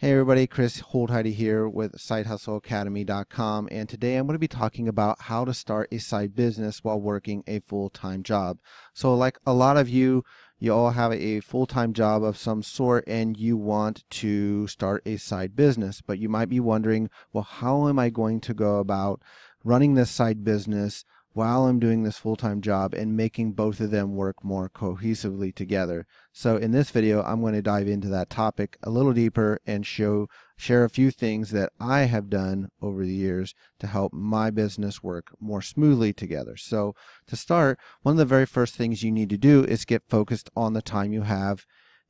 Hey everybody, Chris Holdheide here with SideHustleAcademy.com, and today I'm going to be talking about how to start a side business while working a full-time job. So like a lot of you all have a full-time job of some sort and you want to start a side business, but you might be wondering, well, how am I going to go about running this side business while I'm doing this full-time job and making both of them work more cohesively together? So in this video, I'm going to dive into that topic a little deeper and share a few things that I have done over the years to help my business work more smoothly together. So to start, one of the very first things you need to do is get focused on the time you have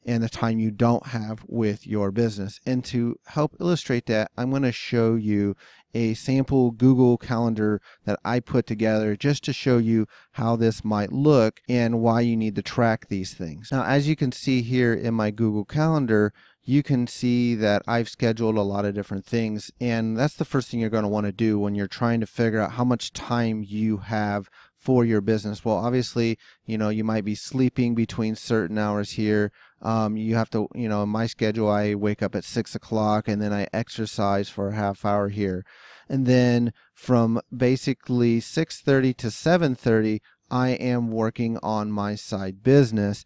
and the time you don't have with your business. And to help illustrate that, I'm going to show you a sample Google Calendar that I put together just to show you how this might look and why you need to track these things. Now, as you can see here in my Google Calendar, you can see that I've scheduled a lot of different things, and that's the first thing you're going to want to do when you're trying to figure out how much time you have for your business. Well, obviously, you might be sleeping between certain hours here. You have to, in my schedule, I wake up at 6 o'clock and then I exercise for a half hour here. And then from basically 6:30 to 7:30, I am working on my side business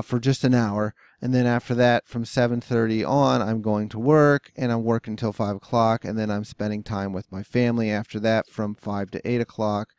for just an hour. And then after that, from 7:30 on, I'm going to work, and I'm working until 5 o'clock, and then I'm spending time with my family after that from 5 to 8 o'clock.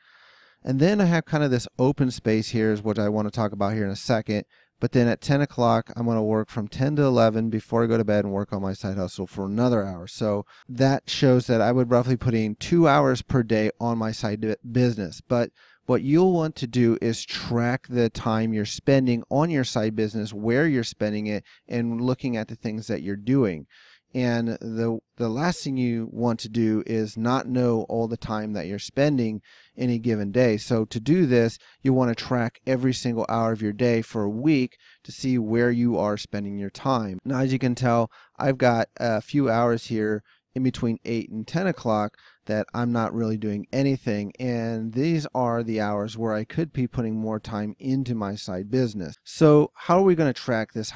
And then I have kind of this open space here, is what I want to talk about here in a second. But then at 10 o'clock, I'm going to work from 10 to 11 before I go to bed and work on my side hustle for another hour. So that shows that I would roughly put in 2 hours per day on my side business. But what you'll want to do is track the time you're spending on your side business, where you're spending it, and looking at the things that you're doing. And the last thing you want to do is not know all the time that you're spending any given day. So to do this, you want to track every single hour of your day for a week to see where you are spending your time. Now, as you can tell, I've got a few hours here in between 8 and 10 o'clock that I'm not really doing anything, and these are the hours where I could be putting more time into my side business. So how are we going to track this?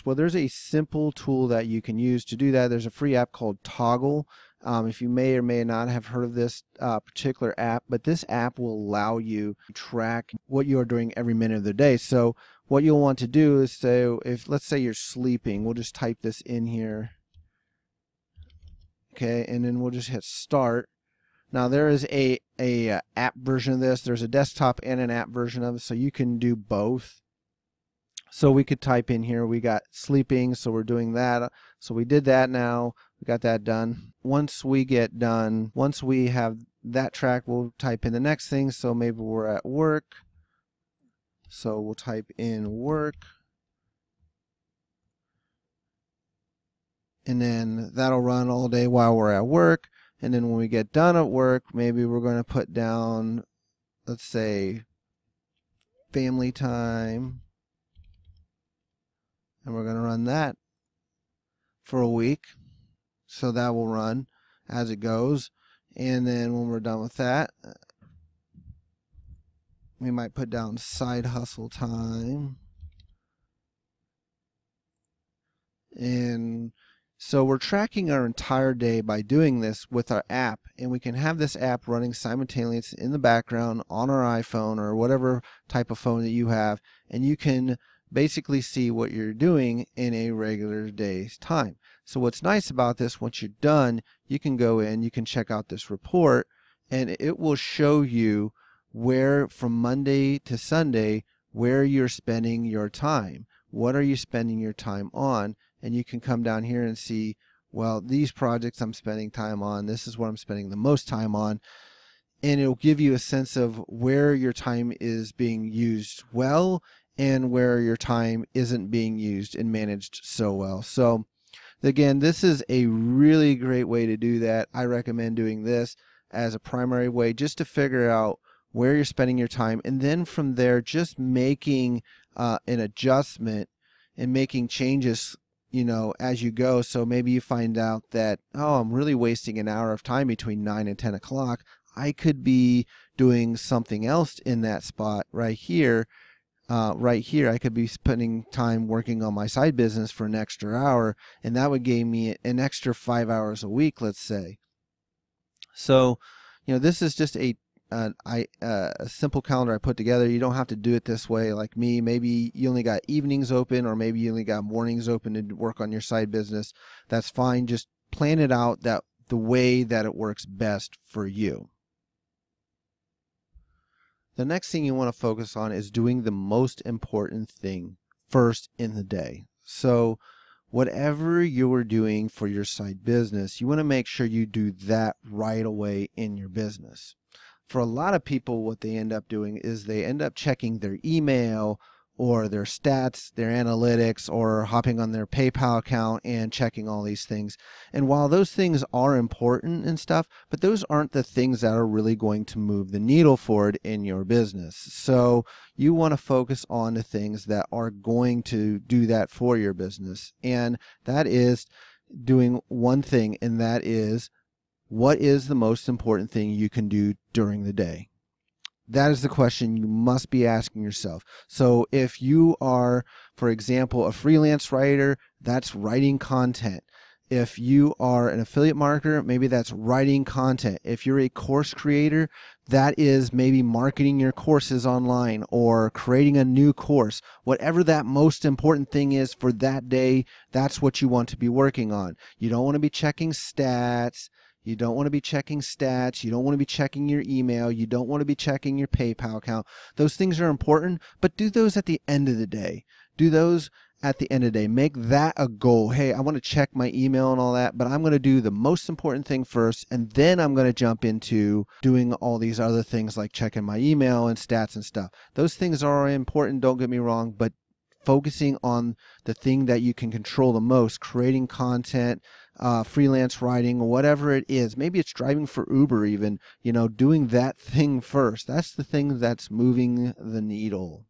Well, there's a simple tool that you can use to do that. There's a free app called Toggl. If you may or may not have heard of this particular app, but this app will allow you to track what you are doing every minute of the day. So what you'll want to do is, let's say you're sleeping, we'll just type this in here. Okay, and then we'll just hit start. Now there is a app version of this. There's a desktop and an app version of it, so you can do both. So we could type in here, we got sleeping, so we're doing that. So we did that now, we got that done. Once we have that track, we'll type in the next thing. So maybe we're at work. So we'll type in work. And then that'll run all day while we're at work. And then when we get done at work, maybe we're going to put down, let's say, family time. And we're going to run that for a week. So that will run as it goes. And then when we're done with that, we might put down side hustle time. And so we're tracking our entire day by doing this with our app, and we can have this app running simultaneously in the background on our iPhone or whatever type of phone that you have, and you can basically see what you're doing in a regular day's time. So what's nice about this, once you're done, you can go in, you can check out this report, and it will show you where from Monday to Sunday where you're spending your time. What are you spending your time on? And you can come down here and see, well, these projects I'm spending time on, this is what I'm spending the most time on. And it'll give you a sense of where your time is being used well and where your time isn't being used and managed so well. So again, this is a really great way to do that. I recommend doing this as a primary way just to figure out where you're spending your time, and then from there just making an adjustment and making changes as you go. So maybe you find out that, oh, I'm really wasting an hour of time between 9 and 10 o'clock. I could be doing something else in that spot right here right here, I could be spending time working on my side business for an extra hour, and that would give me an extra 5 hours a week, let's say. So, this is just a simple calendar I put together. You don't have to do it this way like me. Maybe you only got evenings open, or maybe you only got mornings open to work on your side business. That's fine. Just plan it out that the way that it works best for you. The next thing you want to focus on is doing the most important thing first in the day. So whatever you're doing for your side business, you want to make sure you do that right away in your business. For a lot of people, what they end up doing is they end up checking their email or their stats, their analytics, or hopping on their PayPal account and checking all these things. And while those things are important and stuff, but those aren't the things that are really going to move the needle forward in your business. So you want to focus on the things that are going to do that for your business. And that is doing one thing, and that is, what is the most important thing you can do during the day? That is the question you must be asking yourself. So if you are, for example, a freelance writer, that's writing content. If you are an affiliate marketer, maybe that's writing content. If you're a course creator, that is maybe marketing your courses online or creating a new course. Whatever that most important thing is for that day, that's what you want to be working on. You don't want to be checking stats. You don't want to be checking stats. You don't want to be checking your email. You don't want to be checking your PayPal account. Those things are important, but do those at the end of the day. Do those at the end of the day. Make that a goal. Hey, I want to check my email and all that, but I'm going to do the most important thing first, and then I'm going to jump into doing all these other things like checking my email and stats and stuff. Those things are important, don't get me wrong, but focusing on the thing that you can control the most, creating content, freelance writing, whatever it is. Maybe it's driving for Uber even, doing that thing first. That's the thing that's moving the needle.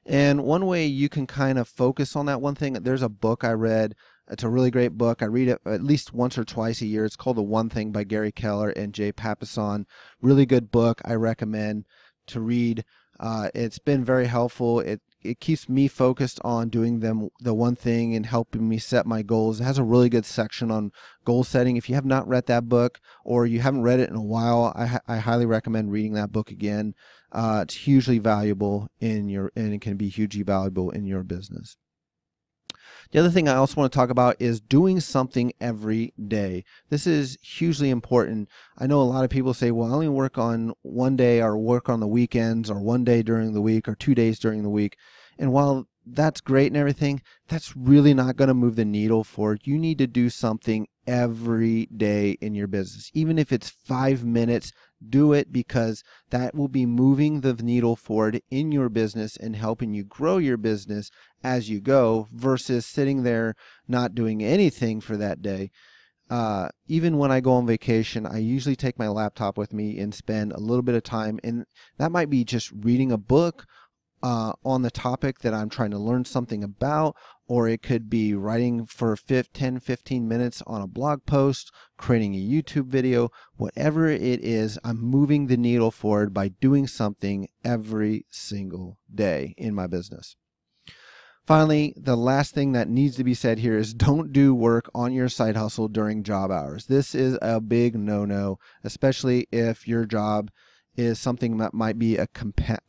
And one way you can kind of focus on that one thing, there's a book I read. It's a really great book. I read it at least once or twice a year. It's called The One Thing by Gary Keller and Jay Papasan. Really good book. I recommend to read. It's been very helpful. It keeps me focused on doing the one thing and helping me set my goals. It has a really good section on goal setting. If you have not read that book, or you haven't read it in a while, I highly recommend reading that book again. It's hugely valuable and it can be hugely valuable in your business. The other thing I also want to talk about is doing something every day. This is hugely important. I know a lot of people say, well, I only work on one day, or work on the weekends, or one day during the week, or 2 days during the week. And while that's great and everything, that's really not going to move the needle forward. You need to do something every day in your business. Even if it's 5 minutes, do it, because that will be moving the needle forward in your business and helping you grow your business as you go, versus sitting there not doing anything for that day. Even when I go on vacation, I usually take my laptop with me and spend a little bit of time, and that might be just reading a book on the topic that I'm trying to learn something about, or it could be writing for 10-15 minutes on a blog post, creating a YouTube video. Whatever it is, I'm moving the needle forward by doing something every single day in my business. Finally, the last thing that needs to be said here is, don't do work on your side hustle during job hours. This is a big no-no, especially if your job is something that might be a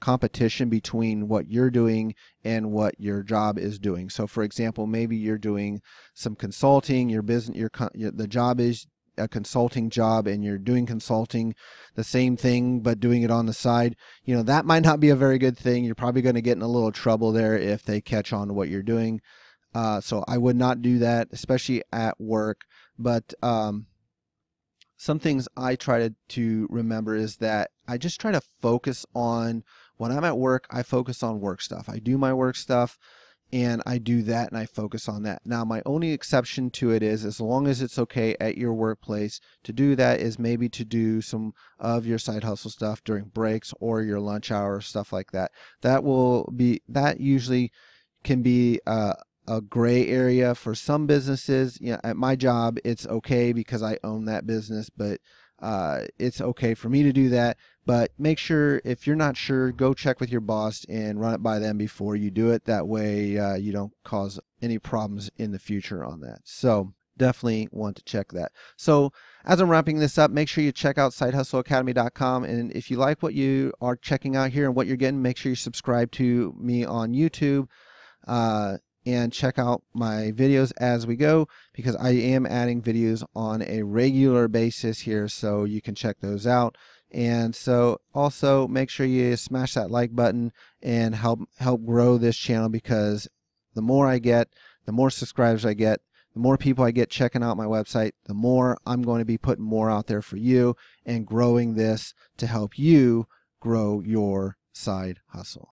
competition between what you're doing and what your job is doing. So for example, maybe you're doing some consulting, the job is a consulting job, and you're doing consulting, the same thing, but doing it on the side. That might not be a very good thing. You're probably going to get in a little trouble there if they catch on to what you're doing. So I would not do that, especially at work. But some things I try to remember is that I just try to focus on, when I'm at work, I focus on work stuff. I do my work stuff, and I do that, and I focus on that. Now, my only exception to it is, as long as it's okay at your workplace to do that, is maybe to do some of your side hustle stuff during breaks or your lunch hour, stuff like that. That usually can be a gray area for some businesses. At my job, it's okay because I own that business, but it's okay for me to do that. But make sure, if you're not sure, go check with your boss and run it by them before you do it. That way you don't cause any problems in the future on that. So definitely want to check that. So as I'm wrapping this up, make sure you check out sidehustleacademy.com. And if you like what you are checking out here and what you're getting, make sure you subscribe to me on YouTube. And check out my videos as we go, because I am adding videos on a regular basis here, so you can check those out. And so also make sure you smash that like button and help grow this channel, because the more I get, the more subscribers I get, the more people I get checking out my website, the more I'm going to be putting more out there for you and growing this to help you grow your side hustle.